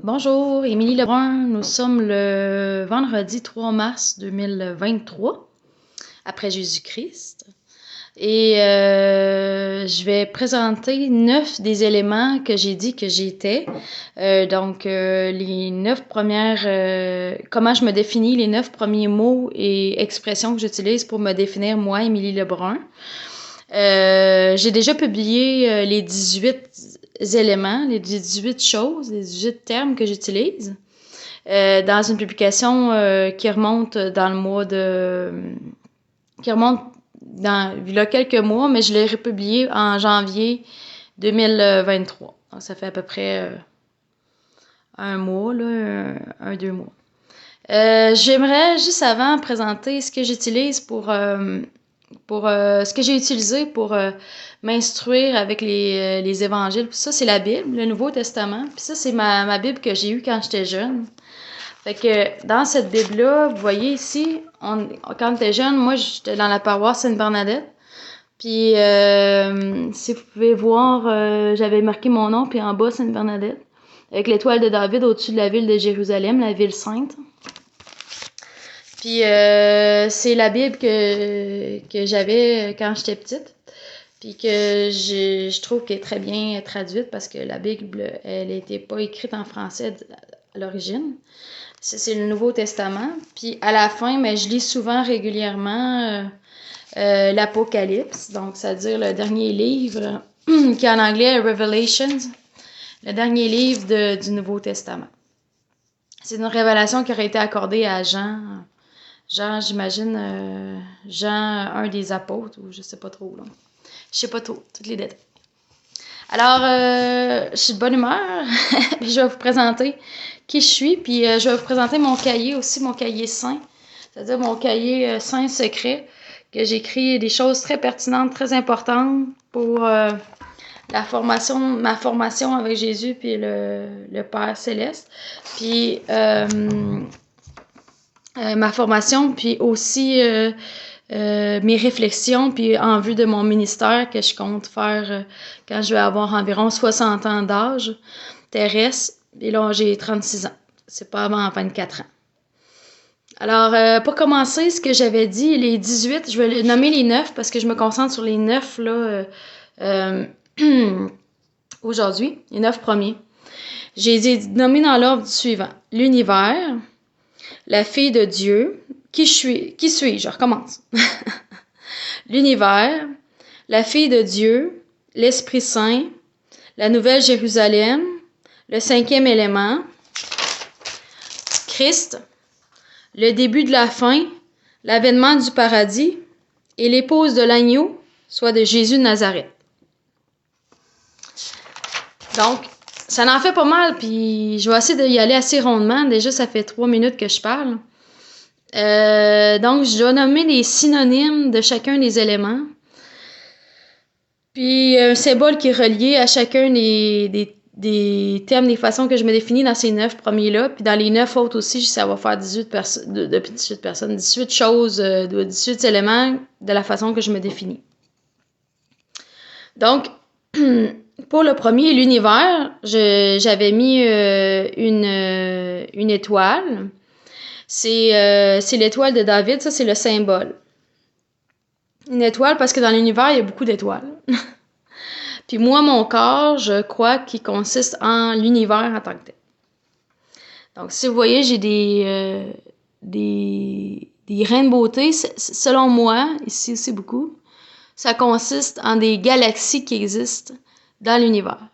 Bonjour, Émilie Lebrun. Nous sommes le vendredi 3 mars 2023, après Jésus-Christ. Et je vais présenter 9 des éléments que j'ai dit que j'étais. Les 9 premières... comment je me définis, les 9 premiers mots et expressions que j'utilise pour me définir, moi, Émilie Lebrun. J'ai déjà publié les 18 éléments, les 18 choses, les 18 termes que j'utilise dans une publication qui remonte dans le mois de... qui remonte il y a quelques mois, mais je l'ai republié en janvier 2023. Donc, ça fait à peu près un mois, là, 2 mois. J'aimerais juste avant présenter ce que j'utilise pour ce que j'ai utilisé pour m'instruire avec les évangiles. Puis ça, c'est la Bible, le Nouveau Testament. Puis ça, c'est ma Bible que j'ai eue quand j'étais jeune. Fait que dans cette Bible-là, vous voyez ici, quand j'étais jeune, moi, j'étais dans la paroisse Sainte-Bernadette. Puis si vous pouvez voir, j'avais marqué mon nom, puis en bas, Sainte-Bernadette, avec l'étoile de David au-dessus de la ville de Jérusalem, la ville sainte. Puis c'est la Bible que j'avais quand j'étais petite, puis que je trouve qu'elle est très bien traduite parce que la Bible, elle n'était pas écrite en français à l'origine. C'est le Nouveau Testament. Puis à la fin, mais je lis souvent régulièrement l'Apocalypse, donc c'est-à-dire le dernier livre qui est en anglais Revelations, le dernier livre du Nouveau Testament. C'est une révélation qui aurait été accordée à Jean, j'imagine, Jean, un des apôtres, ou je sais pas trop, là. Je sais pas trop, tous les détails. Alors, je suis de bonne humeur. Je vais vous présenter qui je suis, puis je vais vous présenter mon cahier aussi, mon cahier saint, c'est-à-dire mon cahier saint secret, que j'écris des choses très pertinentes, très importantes pour ma formation avec Jésus, puis le Père Céleste. Puis... ma formation, puis aussi mes réflexions, puis en vue de mon ministère que je compte faire quand je vais avoir environ 60 ans d'âge terrestre. Et là, j'ai 36 ans. C'est pas avant 24 ans. Alors, pour commencer, ce que j'avais dit, les 18, je vais nommer les 9 parce que je me concentre sur les 9 là aujourd'hui, les 9 premiers. J'ai nommé dans l'ordre suivant. L'univers, la fille de Dieu, qui suis-je? Je recommence. L'univers, la fille de Dieu, l'Esprit Saint, la Nouvelle Jérusalem, le 5e élément, Christ, le début de la fin, l'avènement du paradis et l'épouse de l'agneau, soit de Jésus de Nazareth. Donc, ça en fait pas mal, puis je vais essayer d'y aller assez rondement. Déjà, ça fait 3 minutes que je parle. Donc, je dois nommer les synonymes de chacun des éléments. Puis, un symbole qui est relié à chacun des termes, des façons que je me définis dans ces 9 premiers-là. Puis, dans les 9 autres aussi, ça va faire 18 choses, 18 éléments de la façon que je me définis. Donc, pour le premier, l'univers, j'avais mis une étoile. C'est l'étoile de David, ça c'est le symbole. Une étoile parce que dans l'univers, il y a beaucoup d'étoiles. Puis moi, mon corps, je crois qu'il consiste en l'univers en tant que tel. Donc, si vous voyez, j'ai des grains de beauté. Selon moi, ici aussi beaucoup, ça consiste en des galaxies qui existent dans l'univers.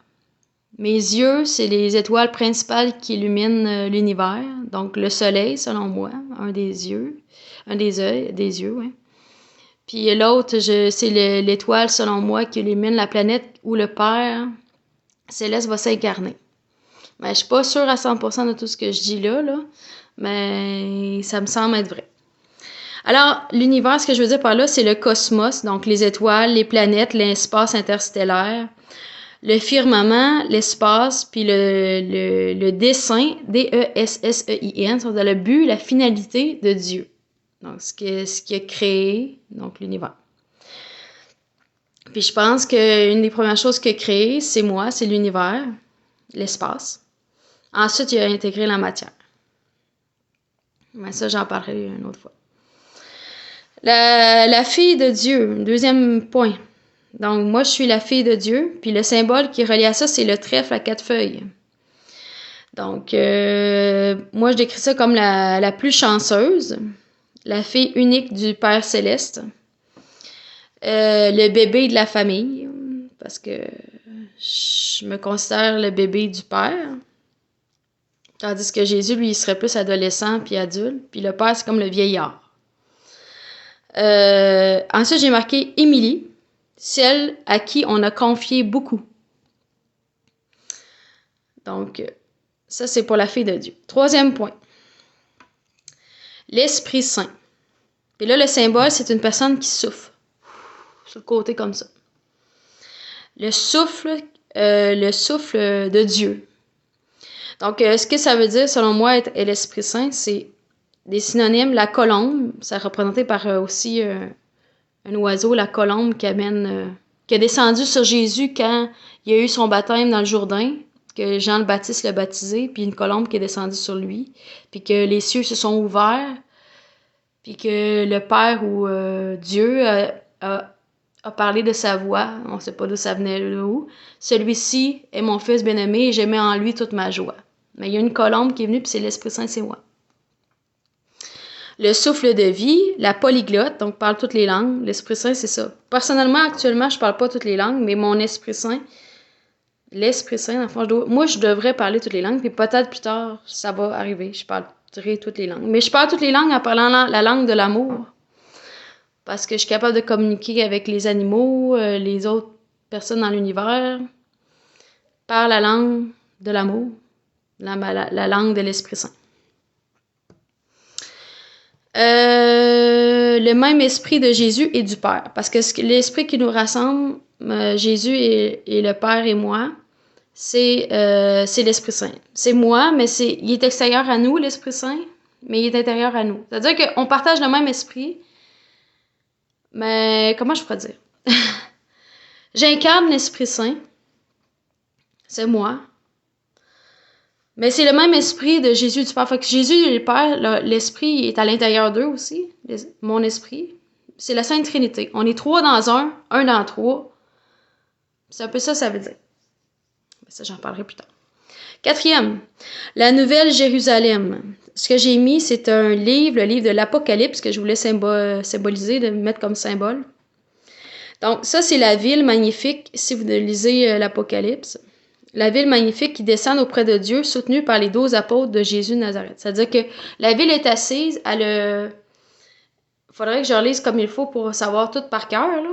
Mes yeux, c'est les étoiles principales qui illuminent l'univers. Donc, le soleil, selon moi, un des yeux, ouais. Puis l'autre, c'est l'étoile, selon moi, qui illumine la planète où le Père Céleste va s'incarner. Mais je suis pas sûre à 100% de tout ce que je dis là, mais ça me semble être vrai. Alors, l'univers, ce que je veux dire par là, c'est le cosmos, donc les étoiles, les planètes, l'espace interstellaire, le firmament, l'espace, puis le dessein, D-E-S-S-E-I-N, c'est-à-dire le but, la finalité de Dieu. Donc, ce qui a créé, donc l'univers. Puis je pense qu'une des premières choses qu'il a créé, c'est moi, c'est l'univers, l'espace. Ensuite, il a intégré la matière. Mais ça, j'en parlerai une autre fois. La fille de Dieu, deuxième point. Donc, moi, je suis la fille de Dieu. Puis le symbole qui est relié à ça, c'est le trèfle à 4 feuilles. Donc, moi, je décris ça comme la plus chanceuse, la fille unique du Père Céleste, le bébé de la famille, parce que je me considère le bébé du Père, tandis que Jésus, lui, il serait plus adolescent puis adulte, puis le Père, c'est comme le vieillard. Ensuite, j'ai marqué Émilie, celle à qui on a confié beaucoup. Donc, ça, c'est pour la fille de Dieu. Troisième point. L'Esprit Saint. Puis là, le symbole, c'est une personne qui souffle. Sur le côté comme ça. Le souffle de Dieu. Donc, ce que ça veut dire, selon moi, être l'Esprit Saint, c'est des synonymes. La colombe, c'est représenté par aussi un oiseau, la colombe qui est descendu sur Jésus quand il a eu son baptême dans le Jourdain, que Jean le Baptiste l'a baptisé, puis une colombe qui est descendue sur lui, puis que les cieux se sont ouverts, puis que le Père ou Dieu a parlé de sa voix, on ne sait pas d'où ça venait, d'où. Celui-ci est mon fils bien-aimé et je mets en lui toute ma joie. Mais il y a une colombe qui est venue, puis c'est l'Esprit Saint, c'est moi. Le souffle de vie, la polyglotte, donc parle toutes les langues. L'Esprit Saint, c'est ça. Personnellement, actuellement, je parle pas toutes les langues, mais mon Esprit Saint, l'Esprit Saint, dans le fond, moi, je devrais parler toutes les langues, puis peut-être plus tard, ça va arriver, je parlerai toutes les langues. Mais je parle toutes les langues en parlant la langue de l'amour. Parce que je suis capable de communiquer avec les animaux, les autres personnes dans l'univers, par la langue de l'amour, la langue de l'Esprit Saint. Le même esprit de Jésus et du Père. Parce que l'esprit qui nous rassemble, Jésus et le Père et moi, c'est l'Esprit Saint. C'est moi, mais il est extérieur à nous, l'Esprit Saint, mais il est intérieur à nous. C'est-à-dire qu'on partage le même esprit, mais comment je pourrais dire? J'incarne l'Esprit Saint, c'est moi, mais c'est le même esprit de Jésus du Père. Fait que Jésus et le Père, l'esprit est à l'intérieur d'eux aussi, mon esprit. C'est la Sainte Trinité. On est 3 dans un dans 3. C'est un peu ça veut dire. Mais ça, j'en parlerai plus tard. 4e, la Nouvelle Jérusalem. Ce que j'ai mis, c'est un livre, le livre de l'Apocalypse, que je voulais symboliser, de mettre comme symbole. Donc, ça, c'est la ville magnifique, si vous lisez l'Apocalypse. La ville magnifique qui descend auprès de Dieu, soutenue par les 12 apôtres de Jésus de Nazareth. C'est-à-dire que la ville est assise, il faudrait que je relise comme il faut pour savoir tout par cœur, là.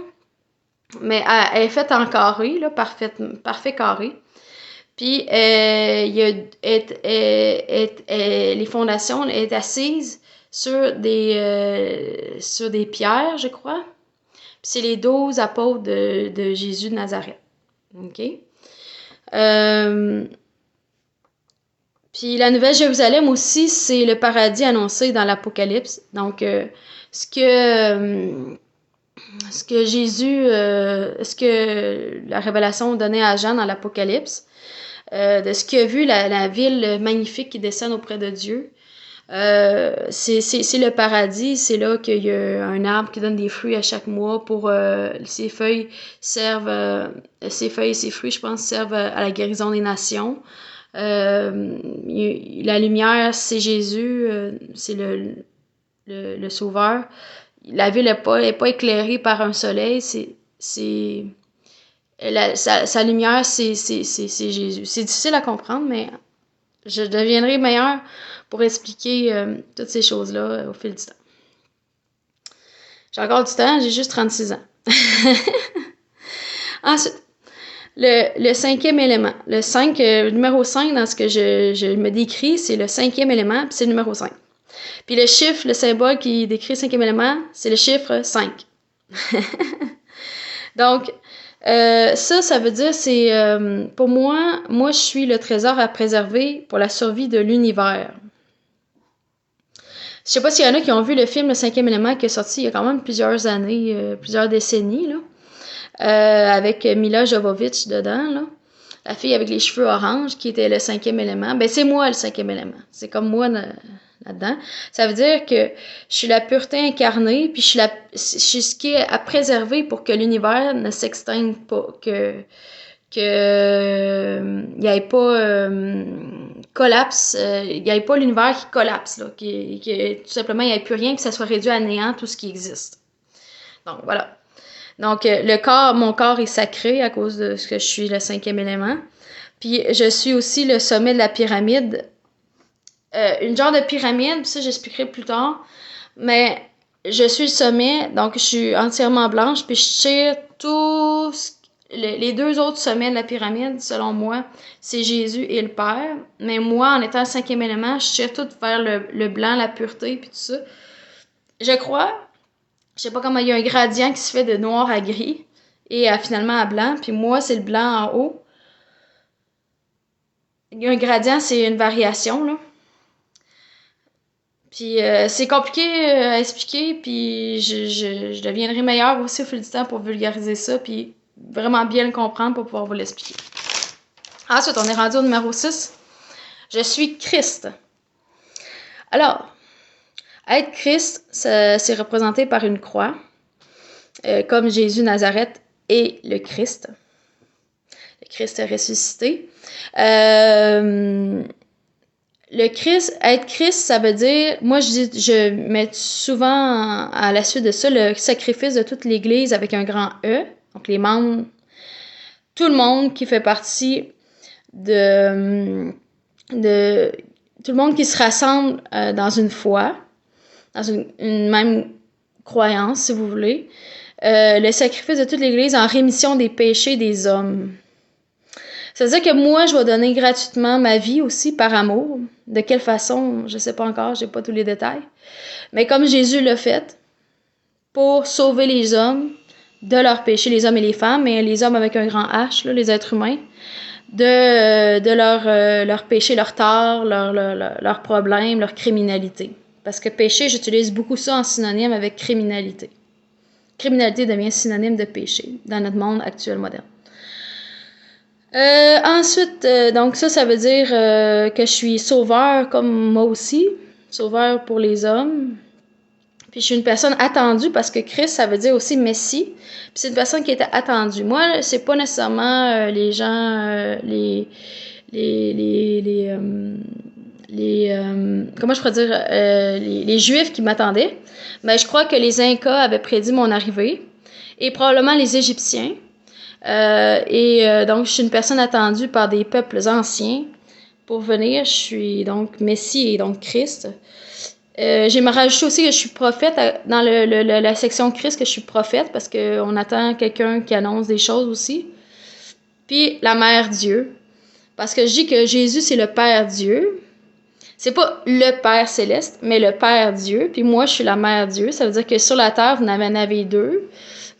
Mais elle est faite en carré, là, parfait carré. Puis, les fondations est assise sur des pierres, je crois. Puis c'est les 12 apôtres de Jésus de Nazareth. OK? Puis la Nouvelle Jérusalem aussi, c'est le paradis annoncé dans l'Apocalypse. Donc, ce que la révélation donnait à Jean dans l'Apocalypse, de ce qu'il a vu, la ville magnifique qui descend auprès de Dieu. C'est le paradis, c'est là qu'il y a un arbre qui donne des fruits à chaque mois pour ses feuilles ses feuilles et ses fruits, je pense, servent à la guérison des nations. La lumière, c'est Jésus, c'est le Sauveur. La ville n'est pas éclairée par un soleil, sa lumière, c'est Jésus. C'est difficile à comprendre, mais je deviendrai meilleure pour expliquer toutes ces choses-là au fil du temps. J'ai encore du temps, j'ai juste 36 ans. Ensuite, le 5e élément. Le numéro 5 dans ce que je me décris, c'est le 5e élément, puis c'est le numéro 5. Puis le chiffre, le symbole qui décrit le 5e élément, c'est le chiffre 5. Donc, ça veut dire, c'est pour moi, je suis le trésor à préserver pour la survie de l'univers. Je sais pas s'il y en a qui ont vu le film Le 5e élément qui est sorti il y a quand même plusieurs années, plusieurs décennies, là, avec Mila Jovovich dedans, là. la fille avec les cheveux orange, qui était le 5e élément, ben c'est moi le 5e élément. C'est comme moi là-dedans. Ça veut dire que je suis la pureté incarnée, puis je suis ce qui est à préserver pour que l'univers ne s'extingue pas, que il n'y ait pas collapse, il n'y ait pas l'univers qui collapse, là, que tout simplement il n'y ait plus rien, que ça soit réduit à néant tout ce qui existe. Donc voilà. Donc mon corps est sacré à cause de ce que je suis le 5e élément. Puis je suis aussi le sommet de la pyramide. Une genre de pyramide, ça j'expliquerai plus tard. Mais je suis le sommet, donc je suis entièrement blanche, puis je tire tous les deux autres sommets de la pyramide, selon moi, c'est Jésus et le Père. Mais moi, en étant le 5e élément, je tire tout vers le blanc, la pureté, puis tout ça. Je crois, je sais pas comment, il y a un gradient qui se fait de noir à gris et finalement à blanc, puis moi, c'est le blanc en haut. Il y a un gradient, c'est une variation, là. Puis c'est compliqué à expliquer, puis je deviendrai meilleure aussi au fil du temps pour vulgariser ça, puis vraiment bien le comprendre pour pouvoir vous l'expliquer. Ensuite, on est rendu au numéro 6. Je suis Christ. Alors, être Christ, c'est représenté par une croix, comme Jésus Nazareth est le Christ. Le Christ est ressuscité. Le Christ, être Christ, ça veut dire, moi je mets souvent à la suite de ça le sacrifice de toute l'Église avec un grand E, donc les membres, tout le monde qui fait partie de tout le monde qui se rassemble dans une foi, dans une même croyance, si vous voulez, le sacrifice de toute l'Église en rémission des péchés des hommes. C'est-à-dire que moi, je vais donner gratuitement ma vie aussi par amour. De quelle façon, je ne sais pas encore, je n'ai pas tous les détails. Mais comme Jésus l'a fait, pour sauver les hommes de leurs péchés, les hommes et les femmes, mais les hommes avec un grand H, là, les êtres humains, de leur péché, leur tort, leurs problèmes, leur criminalité. Parce que péché, j'utilise beaucoup ça en synonyme avec criminalité. Criminalité devient synonyme de péché dans notre monde actuel moderne. Ensuite, donc ça veut dire que je suis sauveur comme moi aussi, sauveur pour les hommes. Puis je suis une personne attendue parce que Christ, ça veut dire aussi Messie. Puis c'est une personne qui était attendue. Moi, c'est pas nécessairement les gens, comment je pourrais dire, les Juifs qui m'attendaient. Mais je crois que les Incas avaient prédit mon arrivée et probablement les Égyptiens. Donc, je suis une personne attendue par des peuples anciens pour venir. Je suis donc Messie et donc Christ. J'aimerais rajouter aussi que je suis prophète dans la section Christ, que je suis prophète parce qu'on attend quelqu'un qui annonce des choses aussi. Puis la Mère Dieu, parce que je dis que Jésus c'est le Père Dieu. C'est pas le Père Céleste, mais le Père Dieu. Puis moi, je suis la Mère Dieu. Ça veut dire que sur la terre, vous en avez deux.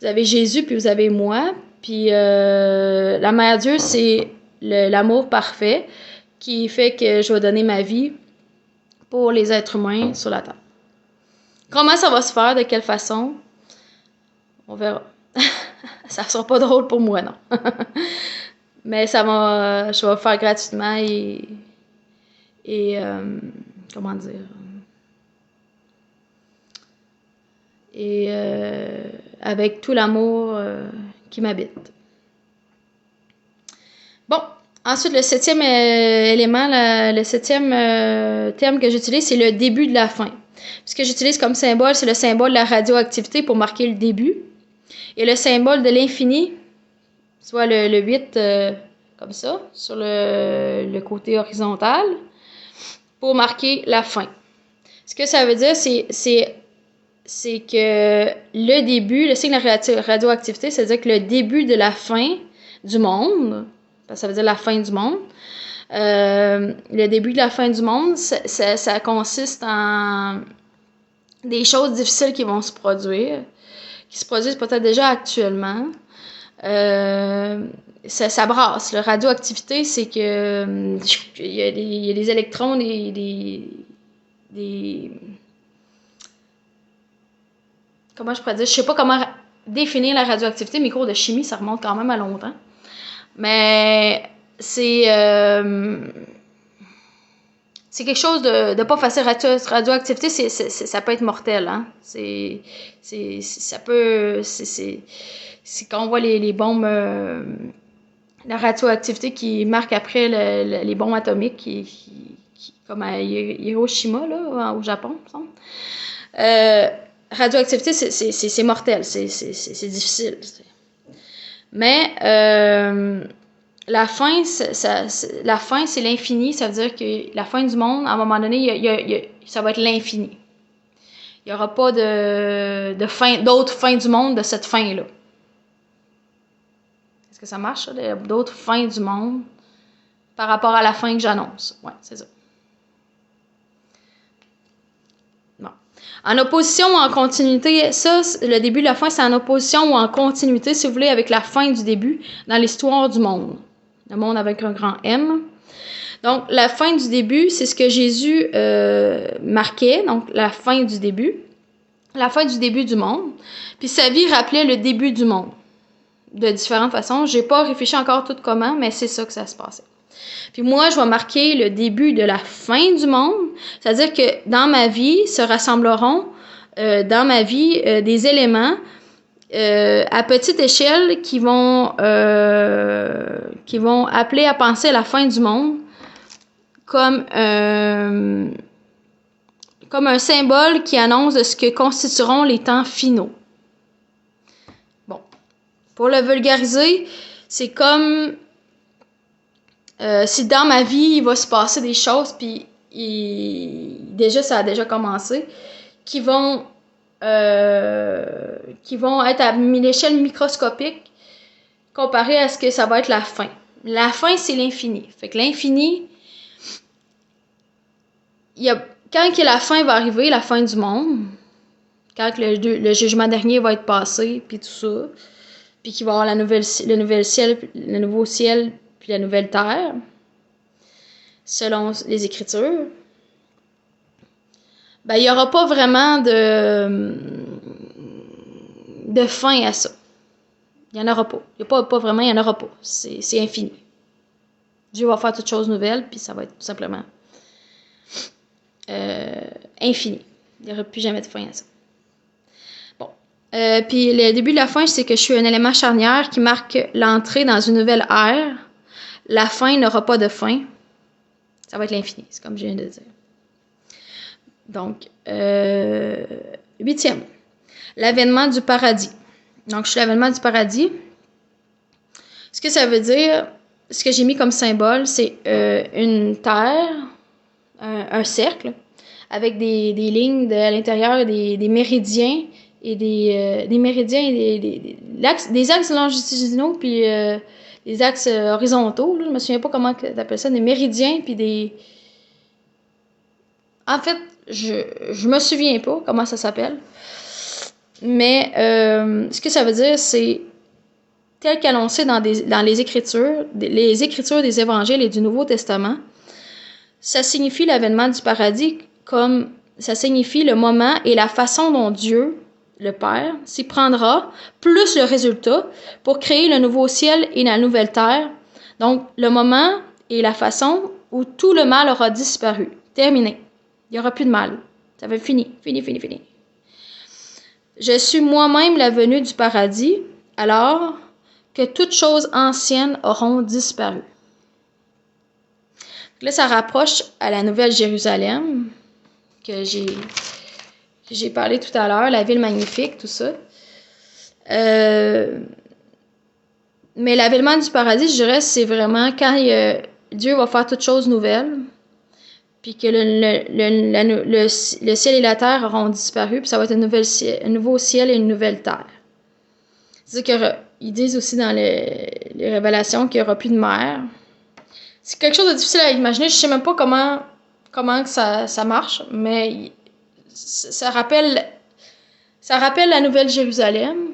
Vous avez Jésus, puis vous avez moi. Puis la Mère Dieu, c'est l'amour parfait qui fait que je vais donner ma vie pour les êtres humains sur la terre. Comment ça va se faire? De quelle façon? On verra. Ça ne sera pas drôle pour moi, non. Mais je vais le faire gratuitement et comment dire? Et avec tout l'amour qui m'habite. Bon, ensuite, le 7e élément, le 7e terme que j'utilise, c'est le début de la fin. Ce que j'utilise comme symbole, c'est le symbole de la radioactivité pour marquer le début. Et le symbole de l'infini, soit le 8 comme ça, sur le côté horizontal, pour marquer la fin. Ce que ça veut dire, c'est que le début, le signe de la radioactivité, c'est-à-dire que le début de la fin du monde, ça veut dire la fin du monde, le début de la fin du monde, ça consiste en des choses difficiles qui vont se produire, qui se produisent peut-être déjà actuellement. Ça brasse. La radioactivité, c'est que il y a des électrons, comment je pourrais dire? Je sais pas comment définir la radioactivité. Mes cours de chimie, ça remonte quand même à longtemps. Mais c'est quelque chose de pas facile. Radioactivité, ça peut être mortel, hein. C'est quand on voit les bombes, la radioactivité qui marque après les bombes atomiques, comme à Hiroshima, là, au Japon, il me semble. Radioactivité, c'est mortel, c'est difficile. Mais la fin, c'est l'infini. Ça veut dire que la fin du monde, à un moment donné, ça va être l'infini. Il n'y aura pas d'autres fins du monde de cette fin-là. Est-ce que ça marche, ça? D'autres fins du monde par rapport à la fin que j'annonce. Ouais, c'est ça. Bon. En opposition ou en continuité, ça, le début et la fin, c'est en opposition ou en continuité, si vous voulez, avec la fin du début dans l'histoire du monde. Le monde avec un grand M. Donc, la fin du début, c'est ce que Jésus marquait, donc la fin du début. La fin du début du monde. Puis sa vie rappelait le début du monde. De différentes façons. J'ai pas réfléchi encore tout comment, mais c'est ça que ça se passait. Puis moi, je vais marquer le début de la fin du monde. C'est-à-dire que dans ma vie, se rassembleront dans ma vie des éléments à petite échelle qui vont appeler à penser à la fin du monde comme un symbole qui annonce de ce que constitueront les temps finaux. Bon. Pour le vulgariser, c'est comme si dans ma vie, il va se passer des choses, puis déjà, ça a déjà commencé, qui vont être à l'échelle microscopique comparé à ce que ça va être la fin. La fin, c'est l'infini. Fait que l'infini, quand que la fin va arriver, la fin du monde, quand le jugement dernier va être passé, puis tout ça, puis qu'il va y avoir le nouveau ciel, puis la nouvelle terre, selon les Écritures, ben, il n'y aura pas vraiment de fin à ça. Il n'y en aura pas. Il n'y a pas vraiment, il n'y en aura pas. C'est infini. Dieu va faire toutes choses nouvelles, puis ça va être tout simplement infini. Il n'y aura plus jamais de fin à ça. Bon. Puis le début de la fin, c'est que je suis un élément charnière qui marque l'entrée dans une nouvelle ère. La fin n'aura pas de fin. Ça va être l'infini, c'est comme je viens de dire. Donc, 8e. L'avènement du paradis. Donc, je suis l'avènement du paradis. Ce que ça veut dire, ce que j'ai mis comme symbole, c'est une terre, un cercle, avec des lignes à l'intérieur, des méridiens et des axes longitudinaux, puis des axes horizontaux. Là, je me souviens pas comment tu appelles ça, des méridiens, puis des... En fait, je me souviens pas comment ça s'appelle. Mais ce que ça veut dire, c'est tel qu'annoncé dans les Écritures des Évangiles et du Nouveau Testament, ça signifie l'avènement du paradis comme ça signifie le moment et la façon dont Dieu, le Père, s'y prendra, plus le résultat, pour créer le nouveau ciel et la nouvelle terre. Donc, le moment et la façon où tout le mal aura disparu. Terminé. Il n'y aura plus de mal. Ça va être fini. Fini. Je suis moi-même la venue du paradis, alors que toutes choses anciennes auront disparu. Là, ça rapproche à la Nouvelle Jérusalem, que j'ai parlé tout à l'heure, la ville magnifique, tout ça. Mais l'avènement du paradis, je dirais, c'est vraiment quand Dieu va faire toutes choses nouvelles, puis que le ciel et la terre auront disparu, puis ça va être un nouveau ciel et une nouvelle terre. C'est-à-dire qu'ils disent aussi dans les révélations qu'il n'y aura plus de mer. C'est quelque chose de difficile à imaginer. Je ne sais même pas comment ça marche, mais ça rappelle la Nouvelle Jérusalem,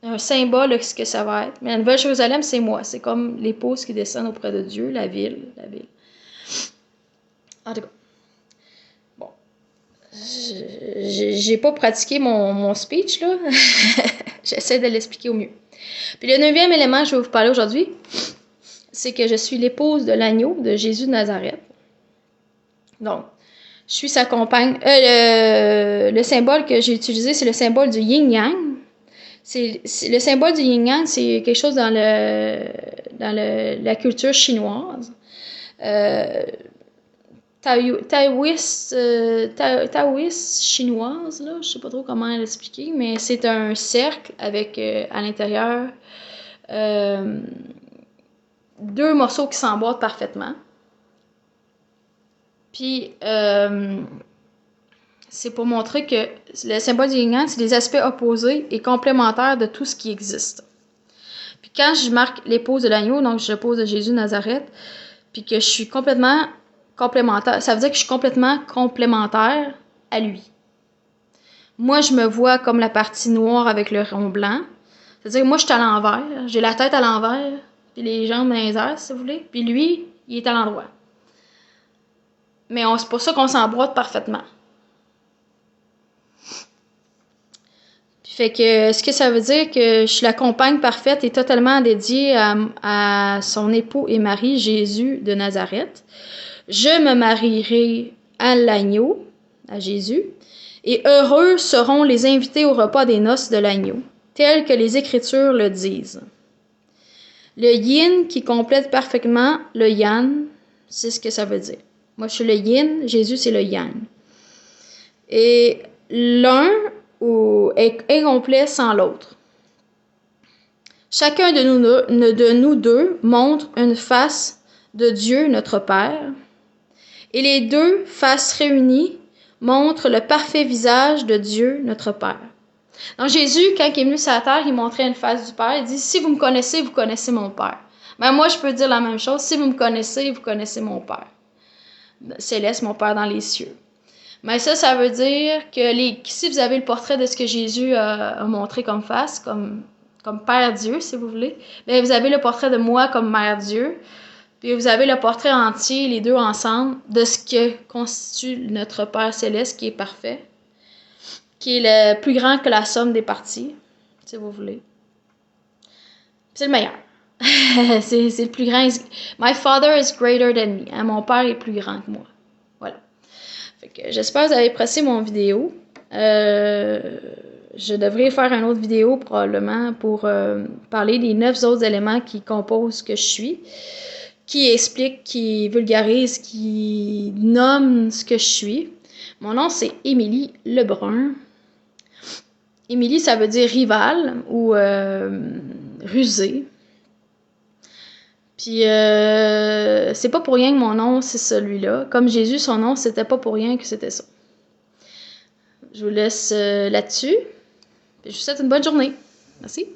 un symbole de ce que ça va être. Mais la Nouvelle Jérusalem, c'est moi. C'est comme l'épouse qui descend auprès de Dieu, la ville. En tout cas, bon, j'ai pas pratiqué mon speech, là. J'essaie de l'expliquer au mieux. Puis le 9e élément que je vais vous parler aujourd'hui, c'est que je suis l'épouse de l'agneau de Jésus de Nazareth. Donc, je suis sa compagne. Le symbole que j'ai utilisé, c'est le symbole du yin-yang. Le symbole du yin-yang, c'est quelque chose dans la culture chinoise. Taoïste chinoise, là, je sais pas trop comment l'expliquer, mais c'est un cercle avec à l'intérieur deux morceaux qui s'emboîtent parfaitement. Puis c'est pour montrer que le symbole du yin-yang, c'est les aspects opposés et complémentaires de tout ce qui existe. Puis quand je marque l'épouse de l'agneau, donc je l'épouse de Jésus de Nazareth, puis que je suis complètement complémentaire, ça veut dire que je suis complètement complémentaire à lui. Moi, je me vois comme la partie noire avec le rond blanc. C'est-à-dire que moi, je suis à l'envers. J'ai la tête à l'envers, puis les jambes dans les airs, si vous voulez. Puis lui, il est à l'endroit. Mais c'est pour ça qu'on s'emboîte parfaitement. Fait que ce que ça veut dire que je suis la compagne parfaite et totalement dédiée à son époux et mari Jésus de Nazareth. Je me marierai à l'agneau, à Jésus, et heureux seront les invités au repas des noces de l'agneau, tel que les Écritures le disent. Le yin qui complète parfaitement le yang, c'est ce que ça veut dire. Moi, je suis le yin, Jésus, c'est le yang. Et l'un est incomplet sans l'autre. Chacun de nous deux montre une face de Dieu, notre Père, et les deux faces réunies montrent le parfait visage de Dieu, notre Père. Donc Jésus, quand il est venu sur la terre, il montrait une face du Père. Il dit, si vous me connaissez, vous connaissez mon Père. Ben moi, je peux dire la même chose. Si vous me connaissez, vous connaissez mon Père. Céleste, mon Père dans les cieux. Mais ça veut dire que si vous avez le portrait de ce que Jésus a montré comme face, comme Père Dieu, si vous voulez, bien, vous avez le portrait de moi comme Mère Dieu, puis vous avez le portrait entier, les deux ensemble, de ce que constitue notre Père Céleste, qui est parfait, qui est le plus grand que la somme des parties, si vous voulez. C'est le meilleur. c'est le plus grand. My father is greater than me. Hein? Mon père est plus grand que moi. Voilà. Fait que j'espère que vous avez apprécié mon vidéo. Je devrais faire une autre vidéo probablement pour parler des 9 autres éléments qui composent ce que je suis, qui expliquent, qui vulgarisent, qui nomment ce que je suis. Mon nom, c'est Émilie Lebrun. Émilie, ça veut dire rivale ou rusée. Puis, c'est pas pour rien que mon nom, c'est celui-là. Comme Jésus, son nom, c'était pas pour rien que c'était ça. Je vous laisse là-dessus. Je vous souhaite une bonne journée. Merci.